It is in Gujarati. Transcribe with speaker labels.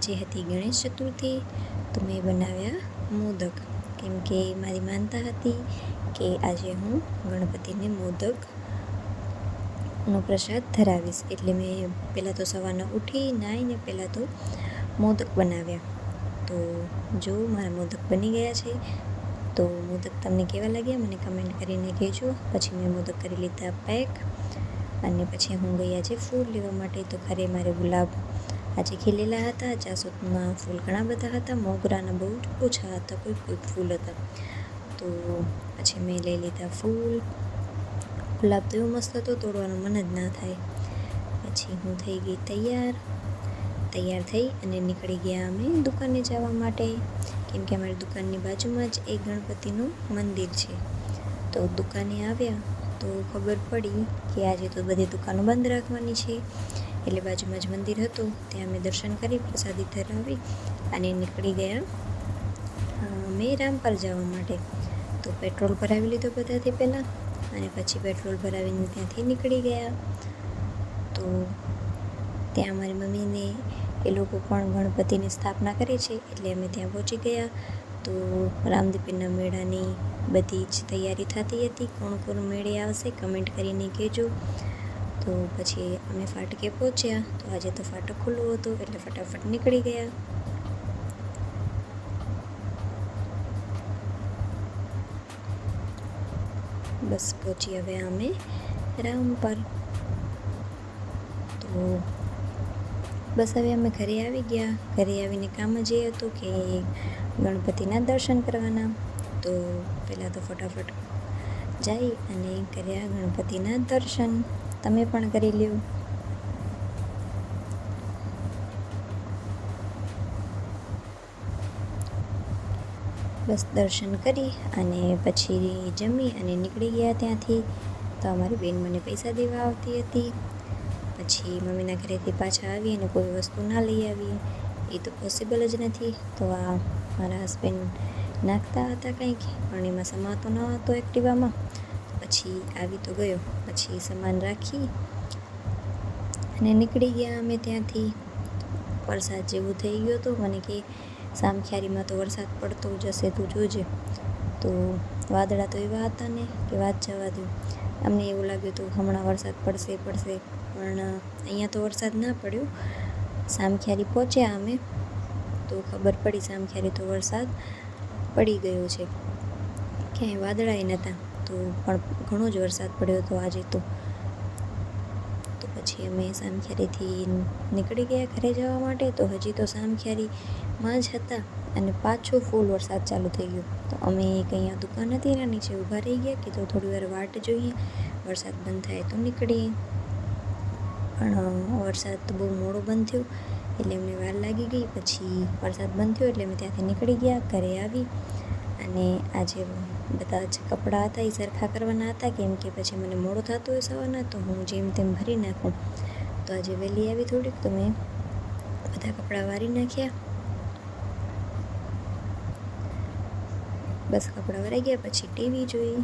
Speaker 1: આજે હતી ગણેશ ચતુર્થી, તો મેં બનાવ્યા મોદક. કેમ કે મારી માનતા હતી કે આજે હું ગણપતિને મોદકનો પ્રસાદ ધરાવીશ. એટલે મેં પહેલાં તો સવારના ઉઠી નાહીને પહેલાં તો મોદક બનાવ્યા. તો જો મારા મોદક બની ગયા છે. તો મોદક તમને કેવા લાગ્યા મને કમેન્ટ કરીને કહેજો. પછી મેં મોદક કરી લીધા પેક અને પછી હું ગઈ આજે ફૂલ લેવા માટે. તો ઘરે મારે ગુલાબ આજે ખીલેલા હતા, જાસૂદમાં ફૂલ ઘણા બધા હતા, મોગરાના બહુ જ ઓછા હતા, કોઈક ફૂલ હતા. તો પછી મેં લઈ લીધા ફૂલ. ગુલાબ તો એવો મસ્ત હતો, તોડવાનું મન જ ના થાય. પછી હું થઈ ગઈ તૈયાર થઈ અને નીકળી ગયા અમે દુકાને જવા માટે. કેમ કે અમારી દુકાનની બાજુમાં જ એક ગણપતિનું મંદિર છે. તો દુકાને આવ્યા તો ખબર પડી કે આજે તો બધી દુકાનો બંધ રાખવાની છે. એટલે બાજુમાં જ મંદિર હતું, ત્યાં અમે દર્શન કરી, પ્રસાદી ધરાવી અને નીકળી ગયા મેં રામપાલ જવા માટે. તો પેટ્રોલ ભરાવી લીધો બધાથી પહેલાં અને પછી પેટ્રોલ ભરાવીને ત્યાંથી નીકળી ગયા. તો ત્યાં મારી મમ્મીને એ લોકો પણ ગણપતિની સ્થાપના કરે છે, એટલે અમે ત્યાં પહોંચી ગયા. તો રામદીપીરના મેળાની બધી જ તૈયારી થતી હતી. કોણ મેળે આવશે કમેન્ટ કરીને કહેજો. તો પછી અમે ફાટકે પહોંચ્યા. તો આજે તો ફાટક ખુલ્લું હતું એટલે ફટાફટ નીકળી ગયા. બસ પહોંચી હવે અમે રામપાલ. તો બસ હવે અમે ઘરે આવી ગયા. ઘરે આવીને કામ જ એ હતું કે ગણપતિના દર્શન કરવાના. તો પહેલાં તો ફટાફટ જઈ અને કર્યા ગણપતિના દર્શન. તમે પણ કરી લ્યો. બસ દર્શન કરી અને પછી જમી અને નીકળી ગયા ત્યાંથી. તો અમારી બેન મને પૈસા દેવા આવતી હતી. પછી મમ્મીના ઘરેથી પાછા આવી અને કોઈ વસ્તુ ના લઈ આવી એ તો પોસિબલ જ નથી. તો આ મારા હસબન્ડ નાખતા હતા કંઈક, પણ એમાં સમાતો ન હતો એક્ટિવામાં. પછી આવી તો ગયો. પછી સામાન રાખી અને નીકળી ગયા અમે ત્યાંથી. વરસાદ જેવું થઈ ગયો હતો. મને કે સામખિયારીમાં તો વરસાદ પડતો જ હશે, તું જોજે. તો વાદળા તો એવા હતા ને કે વાત જવા દો. અમને એવું લાગ્યું હતું હમણાં વરસાદ પડશે, પણ અહીંયા તો વરસાદ ના પડ્યો. સામખિયારી પહોંચ્યા અમે તો ખબર પડી સામખિયારી તો વરસાદ પડી ગયો છે, ક્યાંય વાદળાએ નહોતા. તો પણ ઘણો જ વરસાદ પડ્યો હતો આજે તો. પછી અમે સામખિયારીથી નીકળી ગયા ઘરે જવા માટે. તો હજી તો સામખિયારીમાં જ હતા અને પાછો ફૂલ વરસાદ ચાલુ થઈ ગયો. તો અમે કંઈ દુકાન હતી એના નીચે ઊભા રહી ગયા કે તો થોડી વાર વાટ જોઈએ, વરસાદ બંધ થાય તો નીકળીએ. પણ વરસાદ તો બહુ મોડો બંધ થયો એટલે અમને વાર લાગી ગઈ. પછી વરસાદ બંધ થયો એટલે અમે ત્યાંથી નીકળી ગયા. ઘરે આવી અને આજે બધા જ કપડાં હતા એ સરખા કરવાના હતા. કેમ કે પછી મને મોડો થતો હોય સવારના, તો હું જેમ તેમ ભરી નાખું. તો આજે વહેલી આવી થોડીક, તો મેં બધા કપડાં વારી નાખ્યા. બસ કપડાં વરાઈ ગયા પછી ટીવી જોઈ.